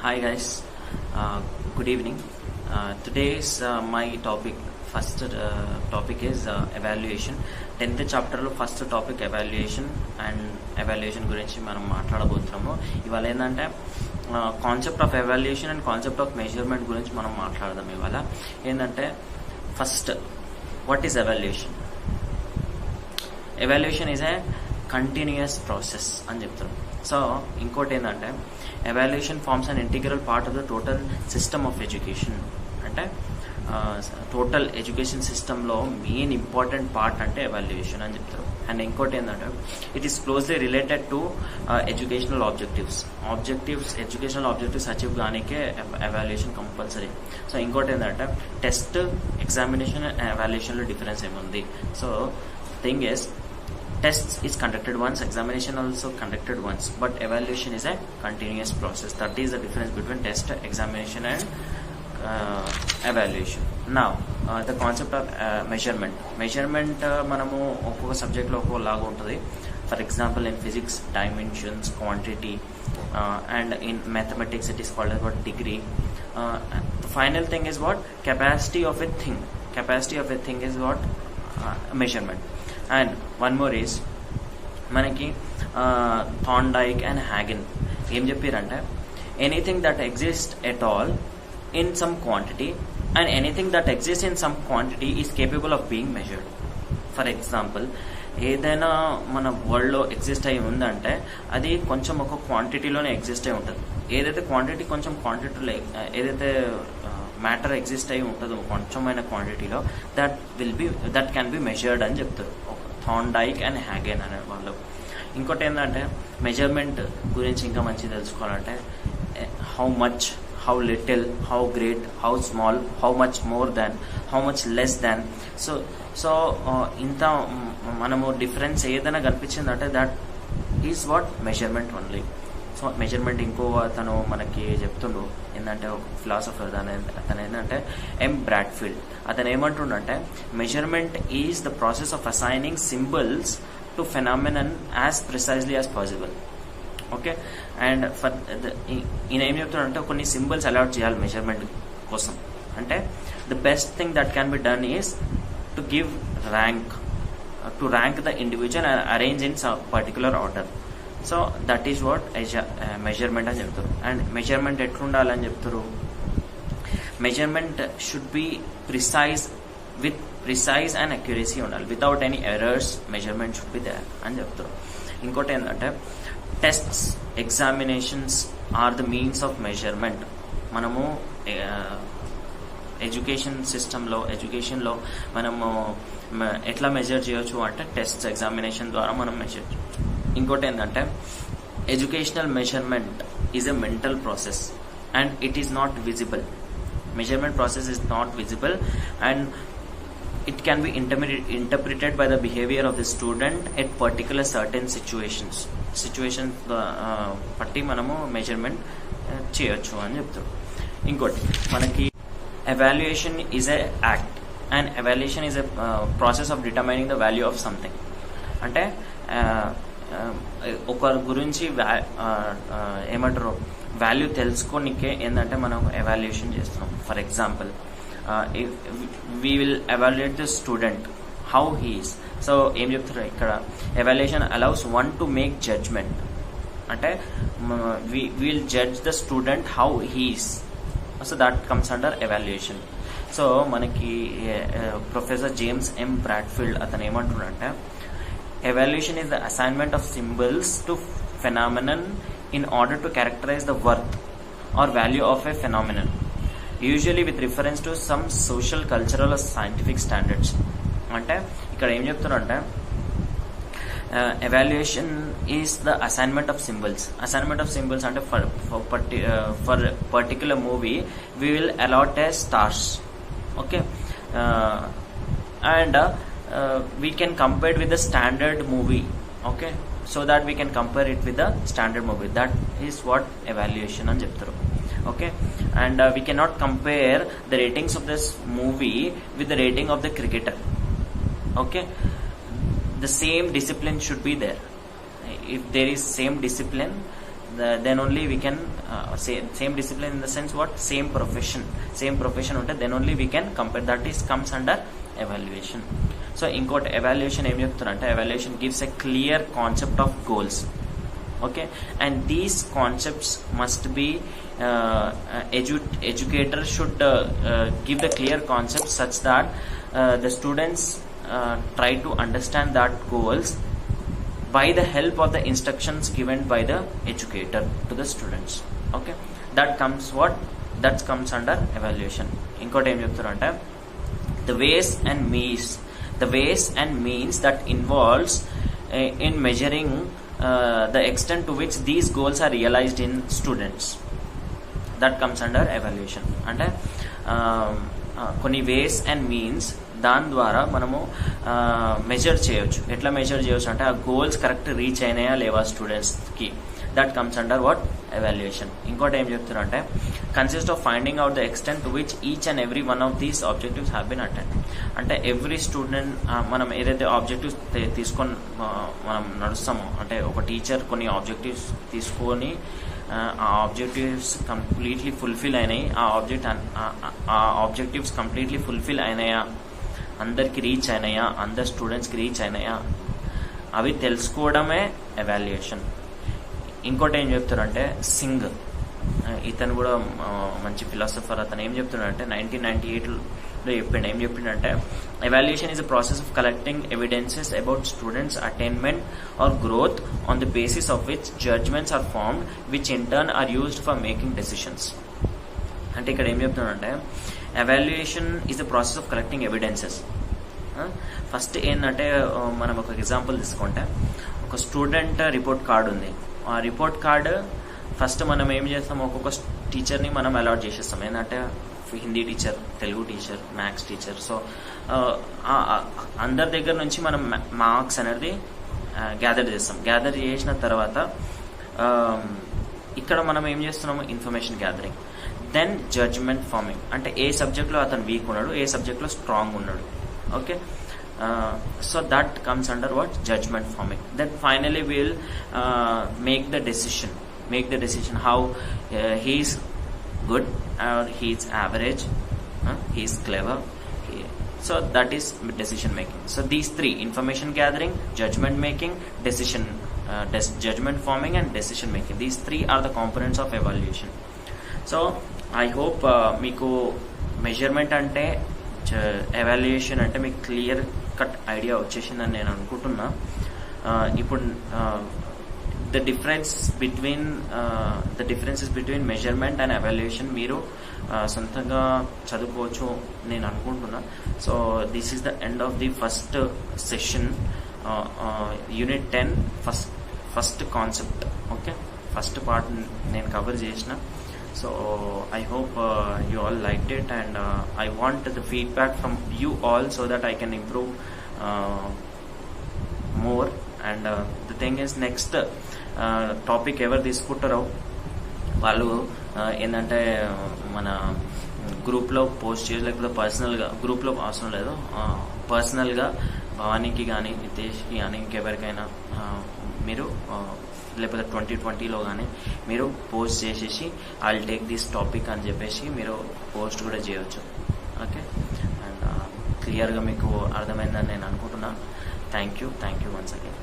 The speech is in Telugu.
Hi guys, good evening. Today's my topic. First topic is evaluation. 10th chapter లో first topic evaluation and evaluation గురించి మనం మాట్లాడబోతున్నాము. ఇవాళ ఏంటంటే concept of evaluation and concept of measurement గురించి మనం మాట్లాడదాం. ఇవాళ ఏంటంటే first what is evaluation? Evaluation is a continuous process అని చెప్తారు. సో ఇంకోటి ఏంటంటే evaluation forms an integral part of the total system of education. అంటే టోటల్ ఎడ్యుకేషన్ సిస్టంలో మెయిన్ ఇంపార్టెంట్ పార్ట్ అంటే ఎవాల్యుయేషన్ అని చెప్తారు. అండ్ ఇంకోటి ఏంటంటే it is closely related to educational objectives educational objectives achieve కానికే ఎవాల్యుయేషన్ కంపల్సరీ. సో ఇంకోటి ఏంటంటే టెస్ట్, ఎగ్జామినేషన్ అండ్ ఎవాల్యుయేషన్లో డిఫరెన్స్ ఏముంది? So thing is tests is conducted once, examination also conducted once, but evaluation is a continuous process. That is the difference between test, examination and evaluation. Now the concept of measurement మనము ఒక్కొక్క సబ్జెక్ట్లో ఒక్కొక్క లాగా ఉంటుంది. For example in physics dimensions, quantity, and in mathematics it is called as what degree. The final thing is what capacity of a thing is what measurement. And one more is మనకి థార్న్డైక్ అండ్ హ్యాగన్ ఏం చెప్పారంటే anything that exist at all in some quantity and anything that exist in some quantity is capable of being measured. For example ఏదైనా మన వరల్డ్లో ఎగ్జిస్ట్ అయి ఉందంటే అది కొంచెం ఒక క్వాంటిటీలోనే ఎగ్జిస్ట్ అయి ఉంటుంది. ఏదైతే క్వాంటిటీ కొంచెం క్వాంటిటీలో ఏదైతే మ్యాటర్ ఎగ్జిస్ట్ అయి ఉంటుందో కొంచెమైన క్వాంటిటీలో దట్ క్యాన్ బి మెజర్డ్ అని చెప్తారు థార్న్డైక్ అండ్ హ్యాగన్ అనే వాళ్ళు. ఇంకోటి ఏంటంటే మెజర్మెంట్ గురించి ఇంకా మంచిగా తెలుసుకోవాలంటే how much, how little, how great, how small, how much more than, how much less than. So ఇంత మనము డిఫరెన్స్ ఏదైనా కనిపించిందంటే that is what measurement only. So measurement ఇంకో అతను మనకి చెప్తుండు ఏంటంటే ఒక ఫిలాసఫర్ అతను ఏంటంటే ఎం బ్రాడ్ఫీల్డ్. అతను ఏమంటుండంటే measurement is the process of assigning symbols to phenomenon as precisely as possible. Okay, and for ఈయన ఏం చెప్తున్నాడంటే కొన్ని సింబల్స్ అలాట్ చేయాలి మెజర్మెంట్ కోసం. అంటే the best thing that can be done is to give rank the individual and arrange in particular order. So that is what measurement అని చెప్తారు. అండ్ మెజర్మెంట్ ఎట్లుండాలని చెప్తారు? Measurement should be precise and accuracy ఉండాలి. Without any errors measurement should be there అని చెప్తారు. ఇంకోటి ఏంటంటే tests, examinations are the means of measurement. మనము ఎడ్యుకేషన్లో మనము ఎట్లా మెజర్ చేయొచ్చు అంటే టెస్ట్, ఎగ్జామినేషన్ ద్వారా మనం మెజర్ చేయొచ్చు. ఇంకోటి ఏంటంటే educational measurement is a mental process and it is not visible. Measurement process is not visible and it can be interpreted by the behavior of the student at particular certain situations పట్టి మనము మెజర్మెంట్ చేయొచ్చు అని చెప్తారు. ఇంకోటి మనకి evaluation is a act and evaluation is a process of determining the value of something. అంటే ఒకరి గురించి ఏమంటారు వాల్యూ తెలుసుకోనికే ఏంటంటే మనం ఎవాల్యుయేషన్ చేస్తున్నాం. For example we will evaluate the student how he is. So ఏం చెప్తారు ఇక్కడ? Evaluation allows one to make judgement. అంటే we will judge the student how he is. So that comes under evaluation. So మనకి ప్రొఫెసర్ జేమ్స్ ఎం బ్రాడ్ఫీల్డ్ అతను ఏమంటున్నాడంటే evaluation is the assignment of symbols to phenomenon in order to characterize the worth or value of a phenomenon, usually with reference to some social, cultural or scientific standards. అంటే ఇక్కడ ఏం చెప్తున్నారంటే evaluation is the assignment of symbols. Assignment of symbols అంటే for particular movie we will allot as stars. Okay, and we can compare it with the standard movie. Okay, so that we can compare it with the standard movie. That is what evaluation అని చెప్తారు. Okay, and we cannot compare the ratings of this movie with the rating of the cricketer. Okay, the same discipline should be there. If there is same discipline, then only we can same discipline in the sense what, same profession ఉంటే then only we can compare, that is comes under evaluation. So ఇంకోటి ఎవాల్యుయేషన్ ఏం చెప్తున్నారంటే, evaluation gives a clear concept of goals. okay, and these concepts must be educator should give the clear concept such that the students try to understand that goals by the help of the instructions given by the educator to the students. okay, that comes under evaluation. inkoti em cheptarante, the ways and means that involves in measuring the extent to which these goals are realized in students, that comes under evaluation. అంటే కొన్ని వేస్ అండ్ మీన్స్ దాని ద్వారా మనము మెజర్ చేయొచ్చు. ఎట్లా మెజర్ చేయొచ్చు అంటే, ఆ గోల్స్ కరెక్ట్ రీచ్ అయినాయా లేవా స్టూడెంట్స్కి, that comes under what, evaluation. ఇంకోటి ఏం చెప్తున్నారంటే, consist of finding out the extent to which each and every one of these objectives have been attend. అంటే ఎవ్రీ స్టూడెంట్, మనం ఏదైతే ఆబ్జెక్టివ్స్ తీసుకొని మనం నడుస్తామో, అంటే ఒక టీచర్ కొన్ని ఆబ్జెక్టివ్స్ తీసుకొని ఆ ఆబ్జెక్టివ్స్ కంప్లీట్లీ ఫుల్ఫిల్ అయినాయి, ఆ ఆబ్జెక్టివ్స్ కంప్లీట్లీ ఫుల్ఫిల్ అయినాయా, అందరికి రీచ్ అయినాయా, అందరు స్టూడెంట్స్కి రీచ్ అయినాయా, అవి తెలుసుకోవడమే ఎవాల్యుయేషన్. ఇంకోటి ఏం చెప్తారంటే, సింగ్, ఇతను కూడా మంచి ఫిలాసఫర్, అతను ఏం చెప్తున్నాడంటే 1998లో చెప్పిండు. ఏం చెప్పిండంటే, evaluation is a process of collecting evidences about students' attainment or growth on the basis of which judgments are formed, which in turn are used for making decisions. అంటే ఇక్కడ ఏం చెప్తున్నాడంటే, evaluation is a process of collecting evidences. First ఏంటంటే, మనం ఒక ఎగ్జాంపుల్ తీసుకుంటే, ఒక స్టూడెంట్ రిపోర్ట్ కార్డు ఉంది. ఆ రిపోర్ట్ కార్డు ఫస్ట్ మనం ఏం చేస్తాం, ఒక్కొక్క టీచర్ని మనం అలాట్ చేసేస్తాం. ఏంటంటే, Hindi teacher, Telugu teacher, maths teacher. So అందరి దగ్గర నుంచి మనం మార్క్స్ అనేది గ్యాదర్ చేస్తాం. గ్యాదర్ చేసిన తర్వాత ఇక్కడ మనం ఏం చేస్తున్నాము, information gathering. Then judgement forming, అంటే ఏ సబ్జెక్ట్లో అతను వీక్ ఉన్నాడు, ఏ సబ్జెక్ట్లో స్ట్రాంగ్ ఉన్నాడు. Okay, so that comes under what, judgment forming. Then finally we will make the decision how he is good or he is average, he is clever, so that is decision making. So these three, information gathering, judgment making, judgment forming and decision making, these three are the components of evaluation. So I hope మీకు మెజర్మెంట్ అంటే, ఎవాల్యుయేషన్ అంటే మీకు క్లియర్ కట్ ఐడియా వచ్చేసిందని నేను అనుకుంటున్నా. ఇప్పుడు the differences between measurement and evaluation మీరు సొంతంగా చదువుకోవచ్చు నేను అనుకుంటున్నా. So this is the end of the first session, unit 10 first concept. Okay, first part నేను కవర్ చేసిన. So I hope you all liked it, and I want the feedback from you all so that I can improve more. And the thing is, next topic ever తీసుకుంటారో వాళ్ళు ఏంటంటే మన గ్రూప్లో పోస్ట్ చేసి, లేకపోతే పర్సనల్గా, గ్రూప్లో అవసరం లేదు, పర్సనల్గా భవానీకి కానీ నితేష్కి కానీ ఇంకెవరికైనా మీరు లేకపోతే 2020లో కానీ మీరు పోస్ట్ చేసేసి I will take this topic అని చెప్పేసి మీరు పోస్ట్ కూడా చేయవచ్చు. ఓకే, అండ్ క్లియర్గా మీకు అర్థమైందని నేను అనుకుంటున్నాను. Thank you once again.